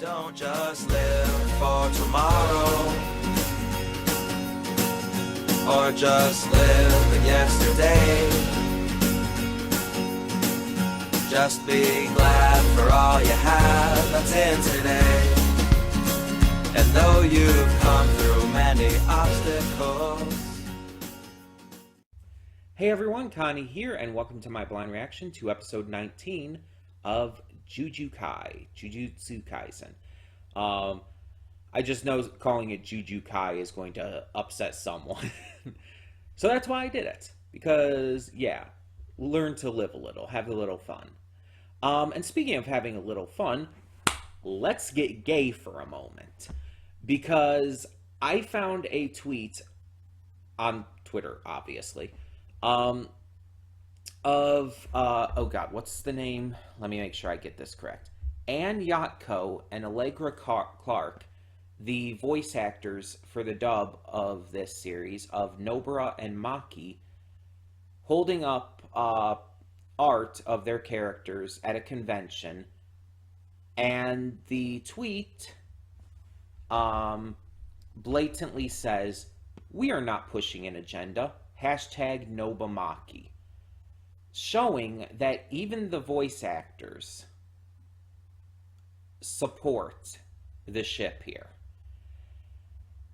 Don't just live for tomorrow, or just live in yesterday. Just be glad for all you have that's in today. And though you've come through many obstacles. Hey everyone, Connie here, and welcome to my blind reaction to episode 19 of Jujutsu Kaisen. I just know calling it Jujutsu Kai is going to upset someone. So that's why I did it. Because, yeah, learn to live a little, have a little fun. And speaking of having a little fun, let's get gay for a moment. Because I found a tweet on Twitter, obviously, oh god, what's the name? Let me make sure I get this correct. Anne Yatko and Allegra Clark, the voice actors for the dub of this series of Nobara and Maki, holding up art of their characters at a convention, and the tweet blatantly says, "We are not pushing an agenda, #Nobamaki," showing that even the voice actors support the ship here.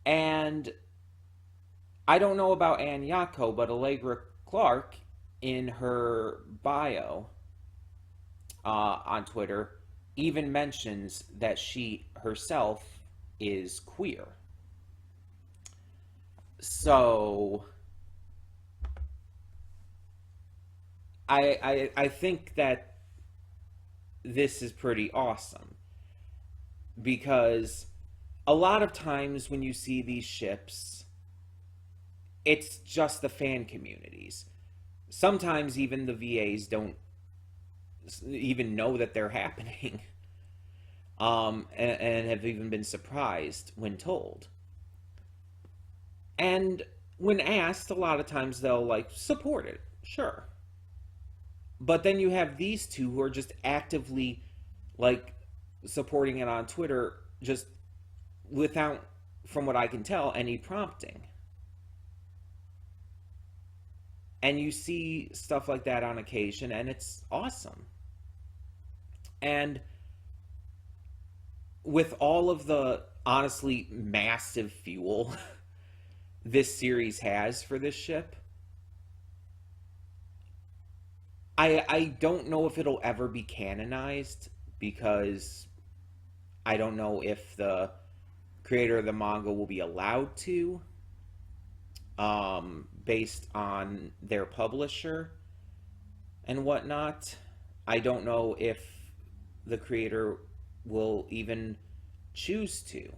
And I don't know about Anne Yako, but Allegra Clark, in her bio on Twitter, even mentions that she herself is queer. So I think that this is pretty awesome, because a lot of times when you see these ships, it's just the fan communities. Sometimes even the VAs don't even know that they're happening, and have even been surprised when told. And when asked, a lot of times they'll support it, sure. But then you have these two who are just actively supporting it on Twitter, just without, from what I can tell, any prompting. And you see stuff like that on occasion, and it's awesome. And with all of the, honestly, massive fuel this series has for this ship, I don't know if it'll ever be canonized, because I don't know if the creator of the manga will be allowed to, based on their publisher and whatnot. I don't know if the creator will even choose to,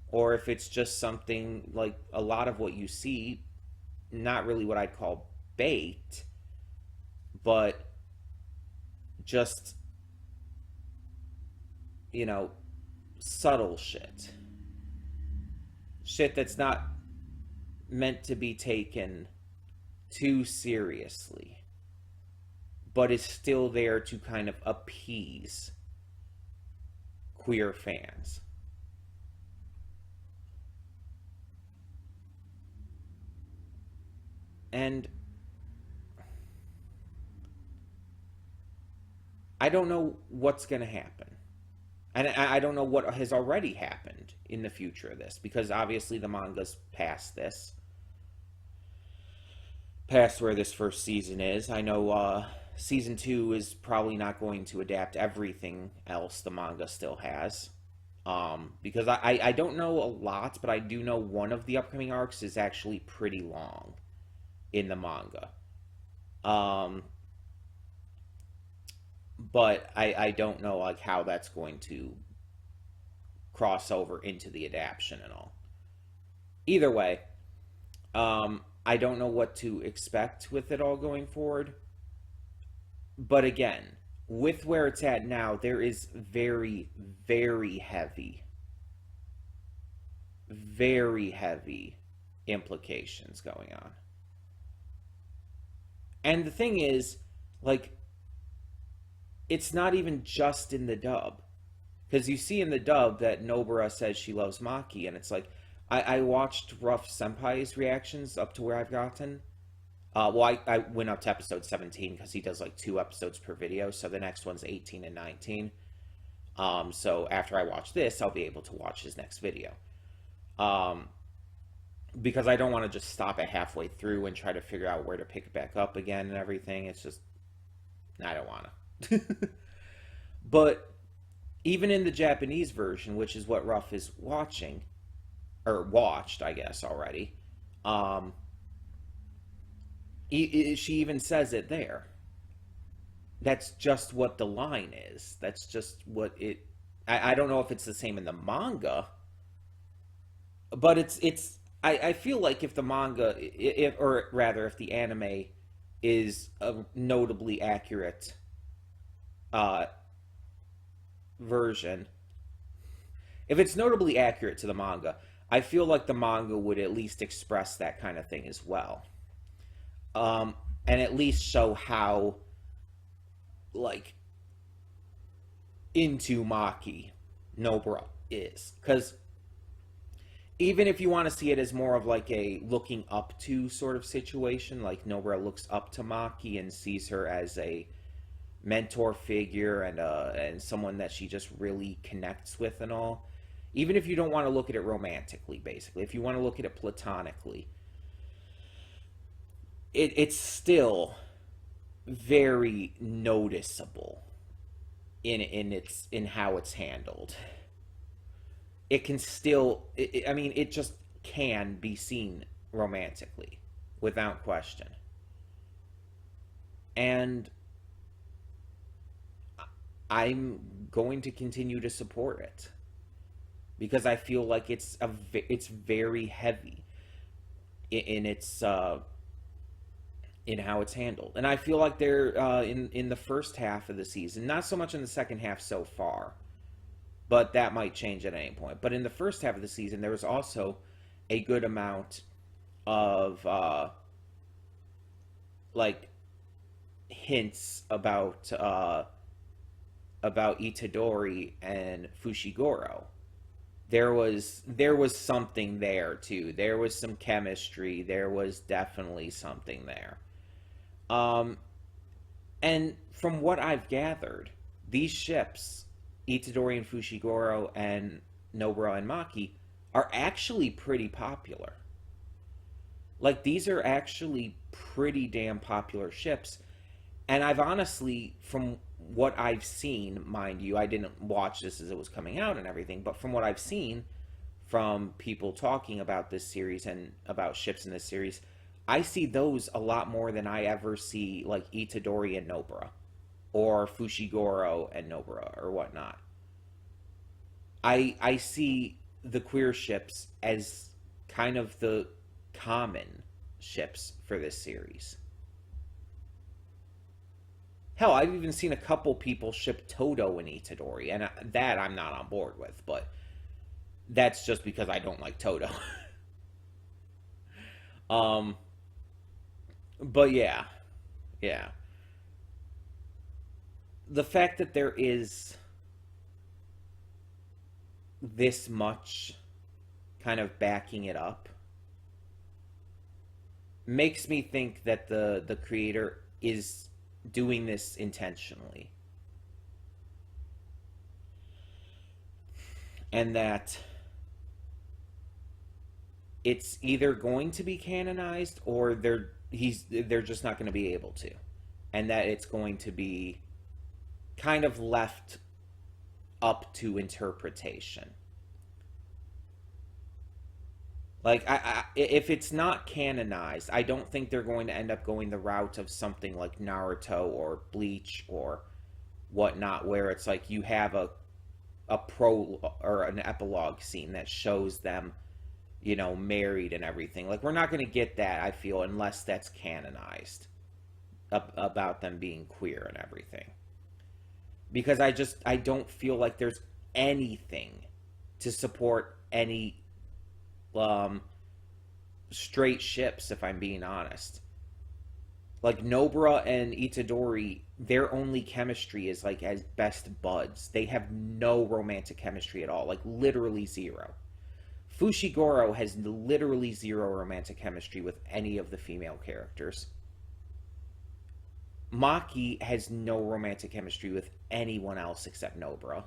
or if it's just something like a lot of what you see, not really what I'd call bait, but just, subtle shit that's not meant to be taken too seriously, but is still there to kind of appease queer fans. And I don't know what's going to happen. And I don't know what has already happened in the future of this, because obviously the manga's past this. Past where this first season is. I know season 2 is probably not going to adapt everything else the manga still has. Because I don't know a lot, but I do know one of the upcoming arcs is actually pretty long in the manga. But I don't know how that's going to cross over into the adaptation and all. Either way, I don't know what to expect with it all going forward. But again, with where it's at now, there is very, very heavy implications going on. And the thing is, it's not even just in the dub. Because you see in the dub that Nobara says she loves Maki, and it's like, I watched Rough Senpai's reactions up to where I've gotten. I went up to episode 17 because he does like 2 episodes per video, so the next one's 18 and 19. So after I watch this, I'll be able to watch his next video. Because I don't want to just stop it halfway through and try to figure out where to pick it back up again and everything. It's just, I don't want to. But even in the Japanese version, which is what Ruff is watching, or watched, I guess, already, she even says it there. That's just what the line is. That's just what it... I don't know if it's the same in the manga, but I feel like if the manga, or rather, if the anime is a notably accurate version, if it's notably accurate to the manga, I feel like the manga would at least express that kind of thing as well. And at least show how, like, into Maki Nobara is. Because even if you want to see it as more of like a looking up to sort of situation, like Nobara looks up to Maki and sees her as a mentor figure and someone that she just really connects with and all. Even if you don't want to look at it romantically, basically, if you want to look at it platonically, it's still very noticeable in how it's handled. It can still, I mean, it just can be seen romantically, without question. And I'm going to continue to support it because I feel like it's very heavy in its in how it's handled. And I feel like they're in the first half of the season, not so much in the second half so far, but that might change at any point. But in the first half of the season, there was also a good amount of like hints about Itadori and Fushiguro. There was something there too. There was some chemistry. There was definitely something there. And from what I've gathered, these ships, Itadori and Fushiguro and Nobara and Maki, are actually pretty popular. Like, these are actually pretty damn popular ships. And I've honestly, from what I've seen, mind you, I didn't watch this as it was coming out and everything, but from what I've seen from people talking about this series and about ships in this series, I see those a lot more than I ever see, like, Itadori and Nobara, or Fushiguro and Nobara, or whatnot. I see the queer ships as kind of the common ships for this series. Hell, I've even seen a couple people ship Todo and Itadori, and that I'm not on board with, but that's just because I don't like Todo. But yeah. The fact that there is this much kind of backing it up makes me think that the creator is doing this intentionally. And that it's either going to be canonized or they're just not going to be able to. And that it's going to be kind of left up to interpretation. Like, if it's not canonized, I don't think they're going to end up going the route of something like Naruto or Bleach or whatnot, where it's like you have a pro or an epilogue scene that shows them, you know, married and everything. Like, we're not going to get that, I feel, unless that's canonized about them being queer and everything. Because I don't feel like there's anything to support any straight ships, if I'm being honest. Like, Nobara and Itadori their only chemistry is like as best buds. They have no romantic chemistry at all, like literally zero. Fushiguro has literally zero romantic chemistry with any of the female characters. Maki has no romantic chemistry with anyone else except Nobara.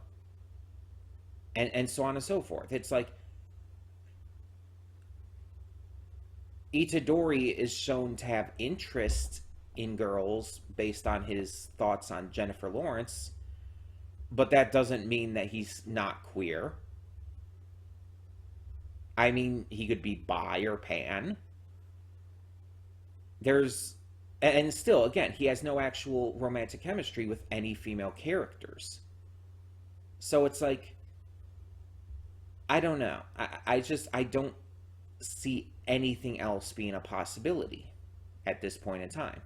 And so on and so forth. It's like Itadori is shown to have interest in girls based on his thoughts on Jennifer Lawrence, but that doesn't mean that he's not queer. I mean, he could be bi or pan. And still, again, he has no actual romantic chemistry with any female characters. So it's like, I don't know. I don't see anything else being a possibility at this point in time.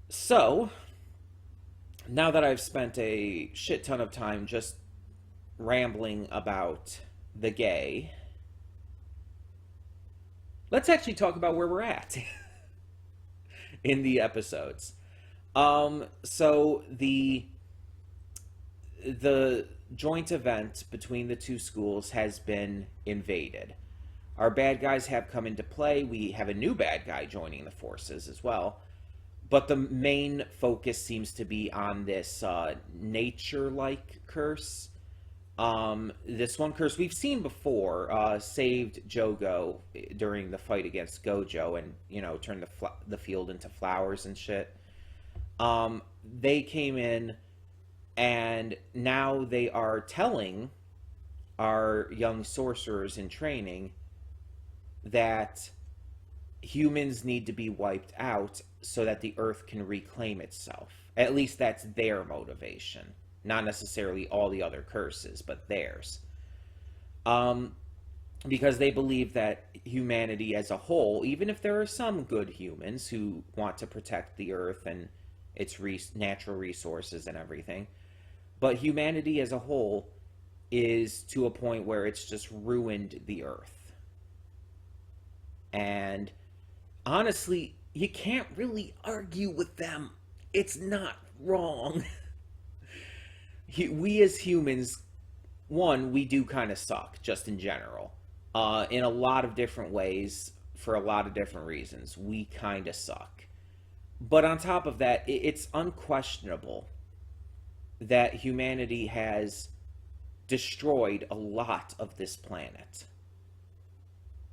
So, now that I've spent a shit ton of time just rambling about the gay, let's actually talk about where we're at in the episodes. So the joint event between the two schools has been invaded. Our bad guys have come into play. We have a new bad guy joining the forces as well. But the main focus seems to be on this nature-like curse. This one curse we've seen before saved Jogo during the fight against Gojo and, turned the field into flowers and shit. They came in and now they are telling our young sorcerers in training that humans need to be wiped out so that the earth can reclaim itself. At least that's their motivation. Not necessarily all the other curses, but theirs. Because they believe that humanity as a whole, even if there are some good humans who want to protect the earth and its natural resources and everything, but humanity as a whole is to a point where it's just ruined the earth. And honestly, you can't really argue with them. It's not wrong. We as humans, one, we do kind of suck, just in general. In a lot of different ways, for a lot of different reasons. We kind of suck. But on top of that, it's unquestionable that humanity has destroyed a lot of this planet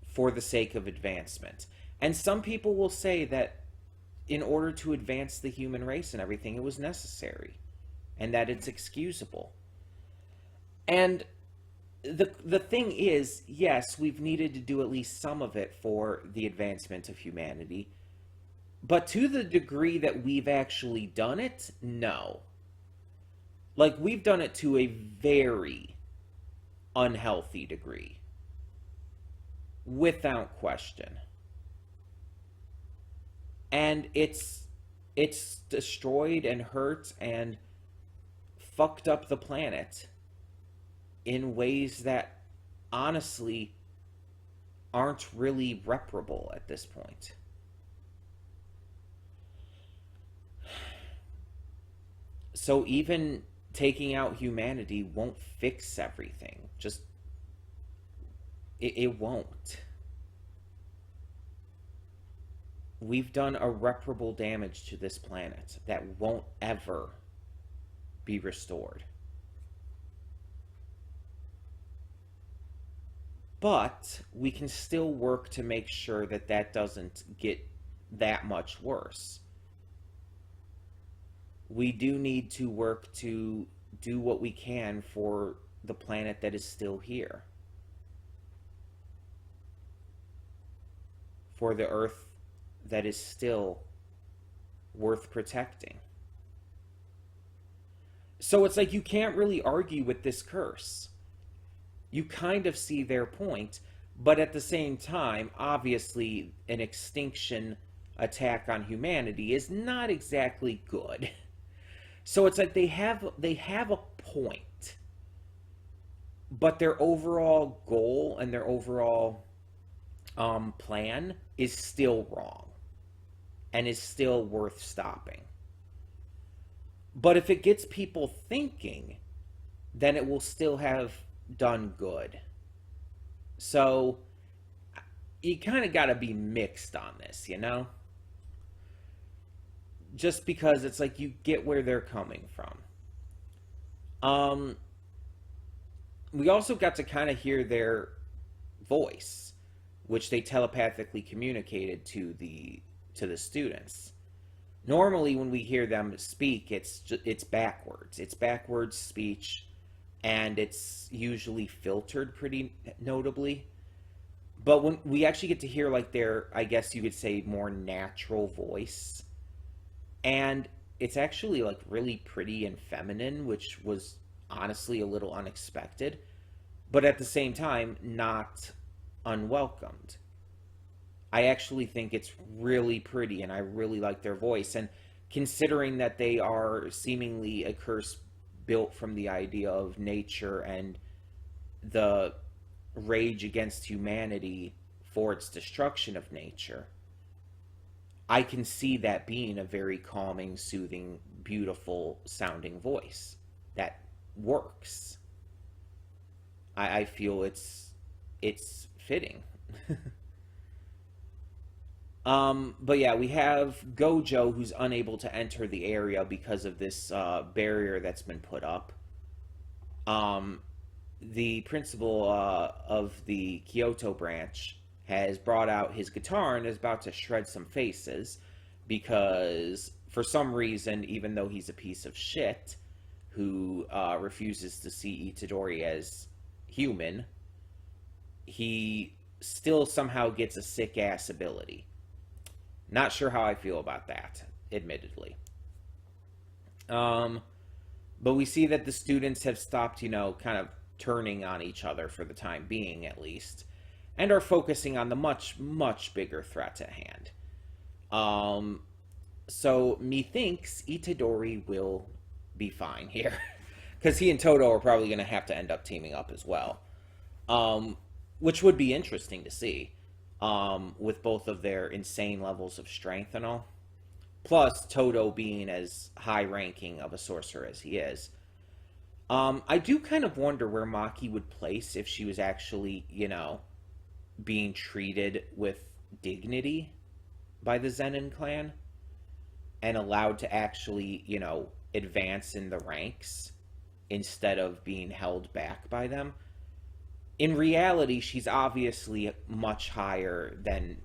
for the sake of advancement. And some people will say that in order to advance the human race and everything, it was necessary, and that it's excusable. And the thing is, yes, we've needed to do at least some of it for the advancement of humanity, but to the degree that we've actually done it, no. Like, we've done it to a very unhealthy degree, without question. And it's destroyed and hurt and fucked up the planet in ways that honestly aren't really reparable at this point. So even taking out humanity won't fix everything. Just it won't. We've done irreparable damage to this planet that won't ever be restored. But we can still work to make sure that that doesn't get that much worse. We do need to work to do what we can for the planet that is still here. For the Earth that is still worth protecting. So it's like you can't really argue with this curse. You kind of see their point, but at the same time, obviously, an extinction attack on humanity is not exactly good. So it's like they have a point, but their overall goal and their overall plan is still wrong. and is still worth stopping. But if it gets people thinking, then it will still have done good. So you kind of got to be mixed on this, you know? Just because it's like you get where they're coming from. We also got to kind of hear their voice, which they telepathically communicated to the students. Normally, when we hear them speak, it's backwards. It's backwards speech, and it's usually filtered pretty notably. But when we actually get to hear like their, I guess you could say, more natural voice, and it's actually like really pretty and feminine, which was honestly a little unexpected, but at the same time not unwelcomed. I actually think it's really pretty, and I really like their voice. And considering that they are seemingly a curse built from the idea of nature and the rage against humanity for its destruction of nature, I can see that being a very calming, soothing, beautiful sounding voice that works. I feel it's fitting. But yeah, we have Gojo, who's unable to enter the area because of this barrier that's been put up. The principal of the Kyoto branch has brought out his guitar and is about to shred some faces because, for some reason, even though he's a piece of shit who refuses to see Itadori as human, he still somehow gets a sick-ass ability. Not sure how I feel about that, admittedly. But we see that the students have stopped, kind of turning on each other for the time being, at least, and are focusing on the much, much bigger threat at hand. So methinks Itadori will be fine here, because he and Todo are probably going to have to end up teaming up as well, which would be interesting to see, with both of their insane levels of strength and all. Plus, Todo being as high-ranking of a sorcerer as he is. I do kind of wonder where Maki would place if she was actually, being treated with dignity by the Zenin clan and allowed to actually, advance in the ranks instead of being held back by them. In reality, she's obviously much higher than,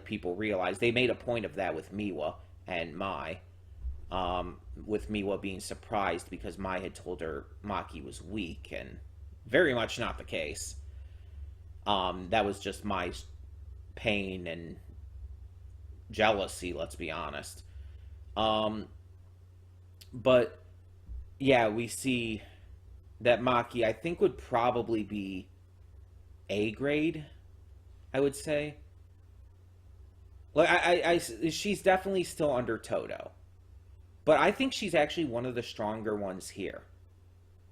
people realize. They made a point of that with Miwa and Mai. With Miwa being surprised because Mai had told her Maki was weak, and very much not the case. That was just Mai's pain and jealousy, let's be honest. But, yeah, we see that Maki, I think, would probably be A grade, I would say. She's definitely still under Todo. But I think she's actually one of the stronger ones here.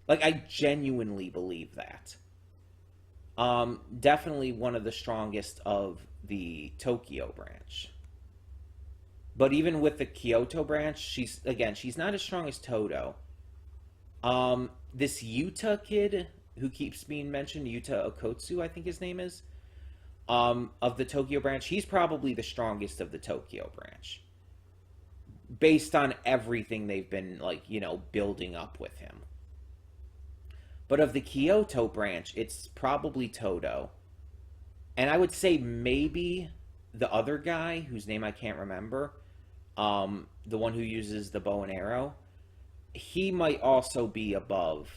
I genuinely believe that. Definitely one of the strongest of the Tokyo branch. But even with the Kyoto branch, she's not as strong as Todo. This Yuta kid who keeps being mentioned, Yuta Okotsu, I think his name is, of the Tokyo branch, he's probably the strongest of the Tokyo branch, based on everything they've been, building up with him. But of the Kyoto branch, it's probably Todo. And I would say maybe the other guy, whose name I can't remember, the one who uses the bow and arrow, he might also be above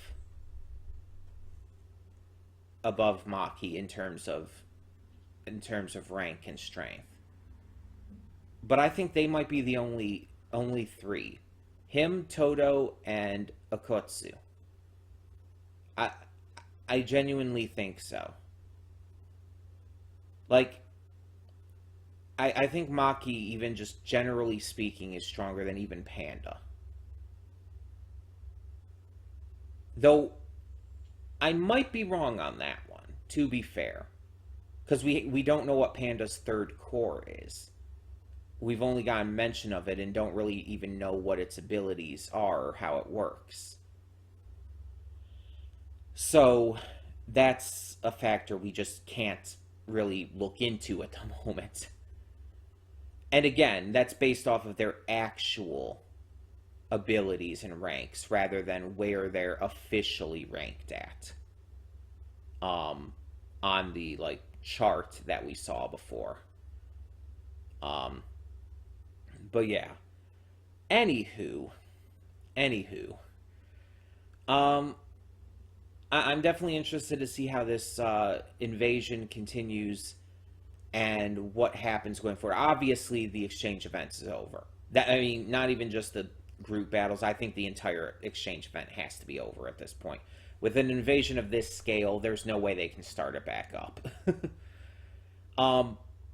Maki in terms of rank and strength. But I think they might be the only three. Him, Todo, and Okotsu. I genuinely think so. I think Maki, even just generally speaking, is stronger than even Panda. Though, I might be wrong on that one, to be fair. Because we don't know what Panda's third core is. we've only gotten mention of it and don't really even know what its abilities are or how it works. So that's a factor we just can't really look into at the moment. And again, that's based off of their actual abilities and ranks rather than where they're officially ranked at. On the like chart that we saw before. But yeah. Anywho. I'm definitely interested to see how this invasion continues and what happens going forward. Obviously, the exchange event is over. Not even just the group battles. I think the entire exchange event has to be over at this point. With an invasion of this scale, there's no way they can start it back up.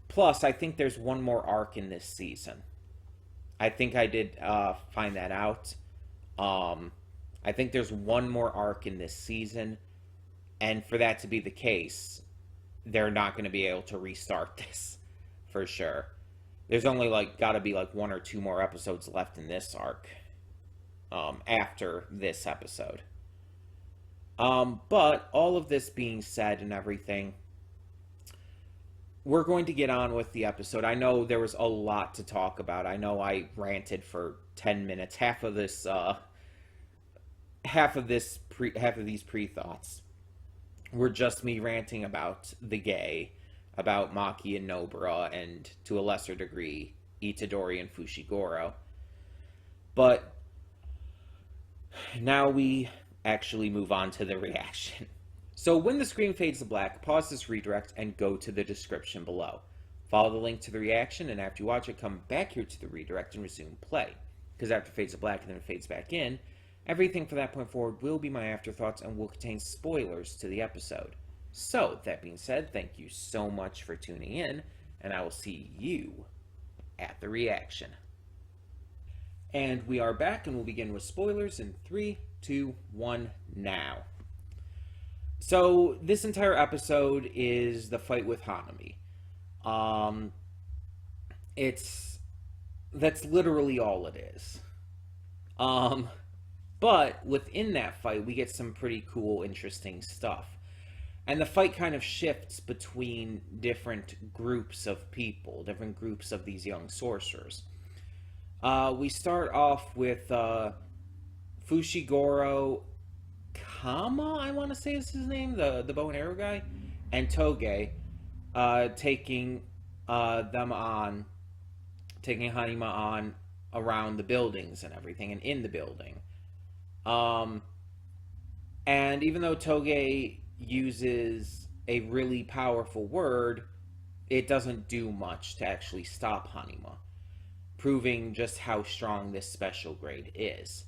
Plus, I think there's one more arc in this season. I think I did find that out. I think there's one more arc in this season, and for that to be the case, they're not going to be able to restart this, for sure. There's only got to be one or two more episodes left in this arc, after this episode. But all of this being said and everything, we're going to get on with the episode. I know there was a lot to talk about. I know I ranted for 10 minutes, half of these pre-thoughts were just me ranting about the gay, about Maki and Nobara, and to a lesser degree, Itadori and Fushiguro. But now we actually move on to the reaction. So when the screen fades to black, pause this redirect and go to the description below. Follow the link to the reaction, and after you watch it, come back here to the redirect and resume play. Because after it fades to black and then it fades back in, everything from that point forward will be my afterthoughts and will contain spoilers to the episode. So, that being said, thank you so much for tuning in, and I will see you at the reaction. And we are back, and we'll begin with spoilers in 3, 2, 1, now. So, this entire episode is the fight with Hanami. That's literally all it is. But within that fight, we get some pretty cool, interesting stuff. And the fight kind of shifts between different groups of people, different groups of these young sorcerers. We start off with Fushiguro Kama, I want to say is his name, the bow and arrow guy, and Toge taking Hanima on around the buildings and everything, and in the building. And even though Toge uses a really powerful word, it doesn't do much to actually stop Hanima, proving just how strong this special grade is.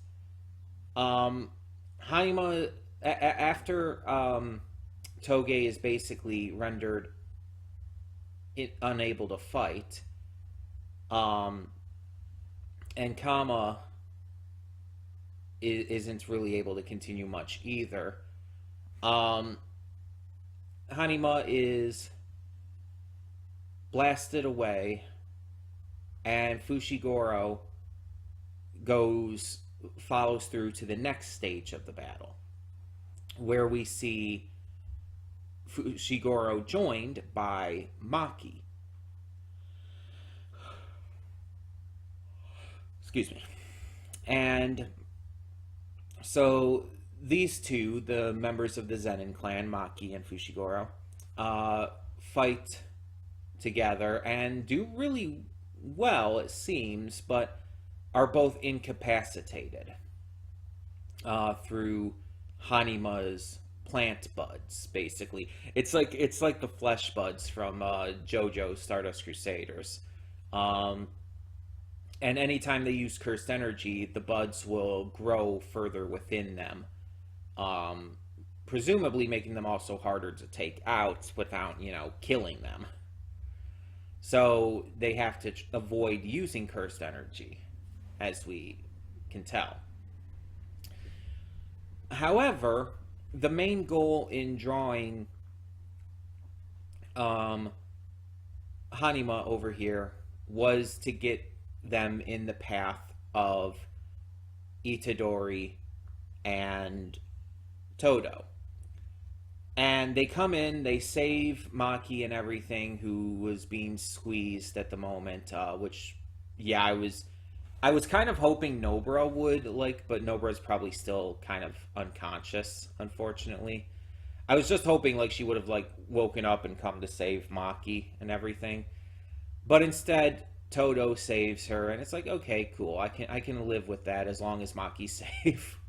Hanima, after Toge is basically rendered unable to fight, and Kama isn't really able to continue much either. Hanima is blasted away, and Fushiguro follows through to the next stage of the battle, where we see Fushiguro joined by Maki. Excuse me. And so these two, the members of the Zenin clan, Maki and Fushiguro, fight together and do really well, it seems, but are both incapacitated through Hanima's plant buds, basically. It's like the flesh buds from JoJo's Stardust Crusaders. And anytime they use cursed energy, the buds will grow further within them, presumably making them also harder to take out without, killing them. So they have to avoid using cursed energy, as we can tell. However, the main goal in drawing Hanima over here was to get them in the path of Itadori and Todo. And they come in, they save Maki and everything, who was being squeezed at the moment. Which, yeah, I was kind of hoping Nobara would, like, but Nobara's probably still kind of unconscious, unfortunately. I was just hoping, like, she would have, like, woken up and come to save Maki and everything. But instead, Todo saves her, and it's like, okay, cool. I can live with that as long as Maki's safe.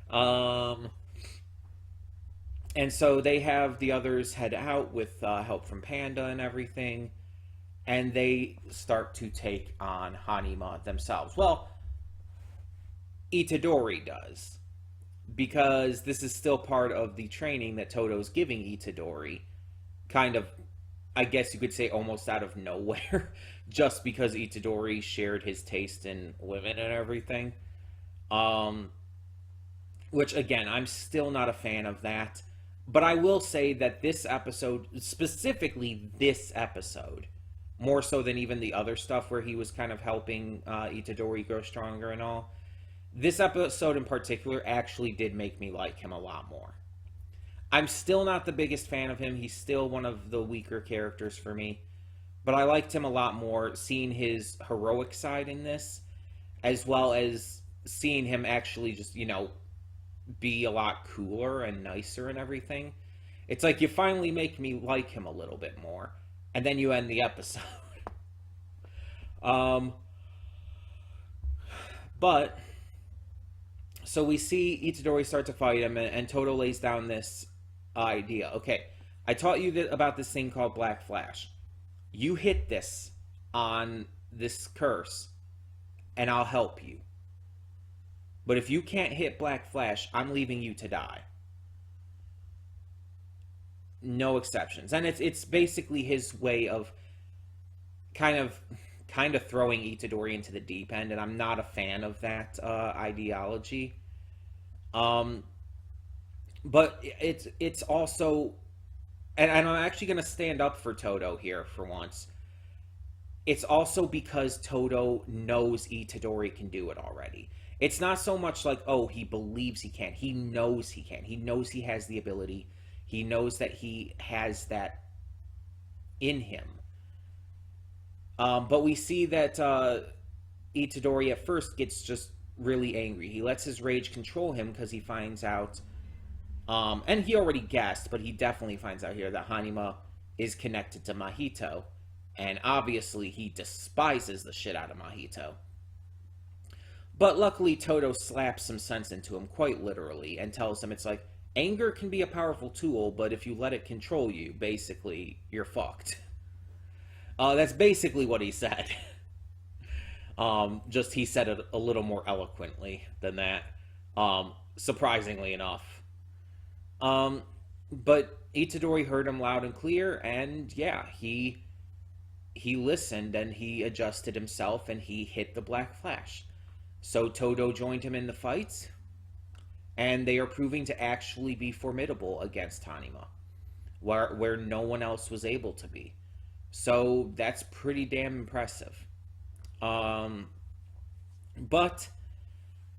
Um, and so they have the others head out with help from Panda and everything, and they start to take on Hanima themselves. Well, Itadori does, because this is still part of the training that Todo's giving Itadori, kind of, I guess you could say, almost out of nowhere, just because Itadori shared his taste in women and everything. Um, which, again, I'm still not a fan of that. But I will say that this episode, specifically this episode, more so than even the other stuff where he was kind of helping Itadori grow stronger and all, this episode in particular actually did make me like him a lot more. I'm still not the biggest fan of him. He's still one of the weaker characters for me. But I liked him a lot more, seeing his heroic side in this, as well as seeing him actually just, be a lot cooler and nicer and everything. It's like you finally make me like him a little bit more, and then you end the episode. um, but so we see Itadori start to fight him, and Todo lays down this idea. Okay, I taught you about this thing called Black Flash. You hit this on this curse, and I'll help you. But if you can't hit Black Flash, I'm leaving you to die. No exceptions. And it's basically his way of kind of throwing Itadori into the deep end, and I'm not a fan of that ideology. But it's also, and I'm actually going to stand up for Todo here for once. It's also because Todo knows Itadori can do it already. It's not so much like, oh, he believes he can. He knows he can. He knows he has the ability. He knows that he has that in him. But we see that Itadori at first gets just really angry. He lets his rage control him because he finds out, and he already guessed, but he definitely finds out here that Hanima is connected to Mahito. And obviously he despises the shit out of Mahito. But luckily, Todo slaps some sense into him, quite literally, and tells him it's like, anger can be a powerful tool, but if you let it control you, basically, you're fucked. That's basically what he said. Just he said it a little more eloquently than that, surprisingly enough. But Itadori heard him loud and clear, and yeah, he listened, and he adjusted himself, and he hit the Black Flash. So Todo joined him in the fight, and they are proving to actually be formidable against Hanima, where no one else was able to be. So that's pretty damn impressive. But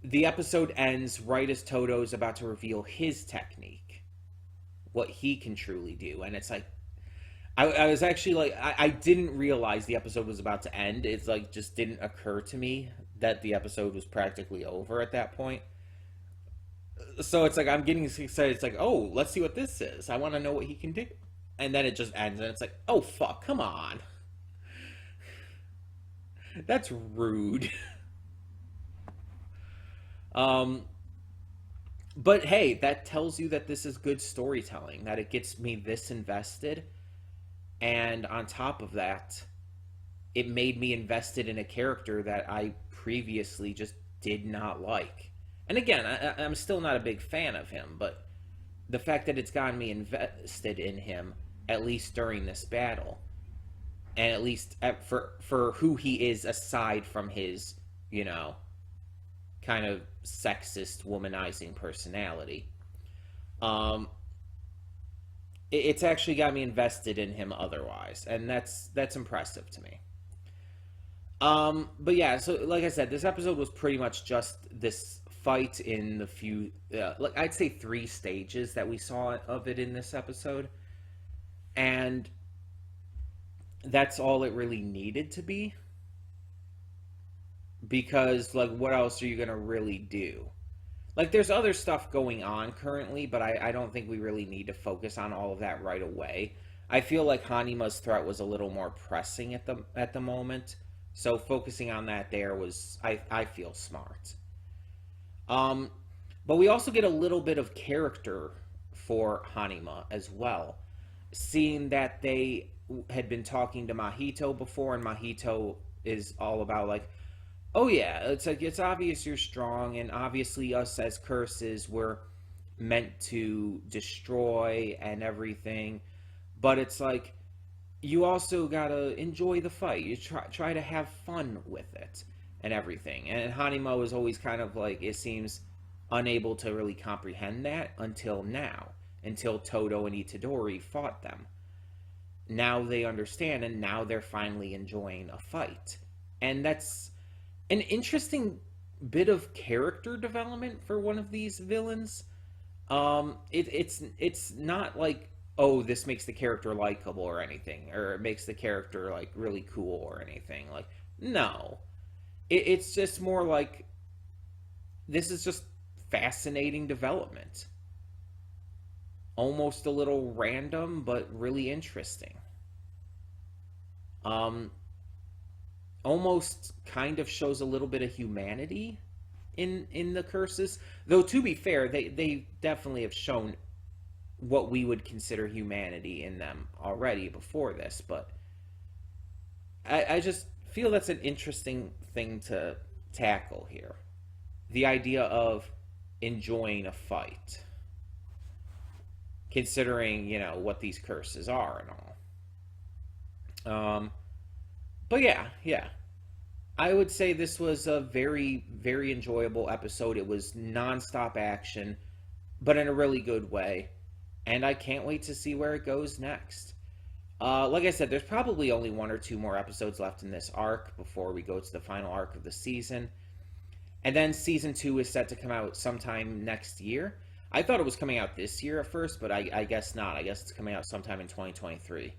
the episode ends right as Todo's about to reveal his technique, what he can truly do, and it's like, I was actually like, I didn't realize the episode was about to end. It's like, just didn't occur to me that the episode was practically over at that point. So it's like, I'm getting excited. It's like, oh, let's see what this is. I want to know what he can do. And then it just ends, and it's like, oh, fuck, come on. That's rude. But hey, that tells you that this is good storytelling, that it gets me this invested. And on top of that, it made me invested in a character that I previously just did not like. And again, I'm still not a big fan of him, but the fact that it's gotten me invested in him, at least during this battle, and at least for who he is aside from his, kind of sexist, womanizing personality. It's actually got me invested in him otherwise, and that's impressive to me. But yeah, so like I said, this episode was pretty much just this fight in the few, like I'd say 3 stages that we saw of it in this episode, and that's all it really needed to be. Because like, what else are you gonna really do? Like, there's other stuff going on currently, but I don't think we really need to focus on all of that right away. I feel like Hanima's threat was a little more pressing at the moment, so focusing on that there was I feel smart. Um, but we also get a little bit of character for Hanima as well, seeing that they had been talking to Mahito before, and Mahito is all about like, oh yeah, it's like it's obvious you're strong, and obviously us as curses were meant to destroy and everything, but it's like you also gotta enjoy the fight. You try to have fun with it and everything. And Hanimo is always kind of like, it seems, unable to really comprehend that until now, until Todo and Itadori fought them. Now they understand, and now they're finally enjoying a fight, and that's an interesting bit of character development for one of these villains. It's not like, oh, this makes the character likable or anything, or it makes the character like really cool or anything. Like, no, it's just more like this is just fascinating development, almost a little random but really interesting. Um, Almost kind of shows a little bit of humanity in the curses. Though to be fair, they definitely have shown what we would consider humanity in them already before this, but I just feel that's an interesting thing to tackle here. The idea of enjoying a fight, considering, what these curses are and all. But yeah. I would say this was a very, very enjoyable episode. It was nonstop action, but in a really good way. And I can't wait to see where it goes next. Like I said, there's probably only 1 or 2 more episodes left in this arc before we go to the final arc of the season. And then season 2 is set to come out sometime next year. I thought it was coming out this year at first, but I guess not. I guess it's coming out sometime in 2023.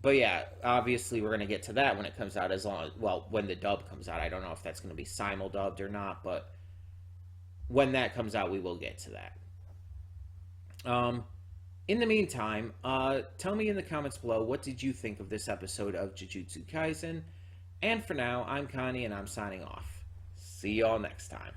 But yeah, obviously we're going to get to that when it comes out, when the dub comes out. I don't know if that's going to be simul-dubbed or not, but when that comes out, we will get to that. In the meantime, tell me in the comments below, what did you think of this episode of Jujutsu Kaisen? And for now, I'm Connie, and I'm signing off. See y'all next time.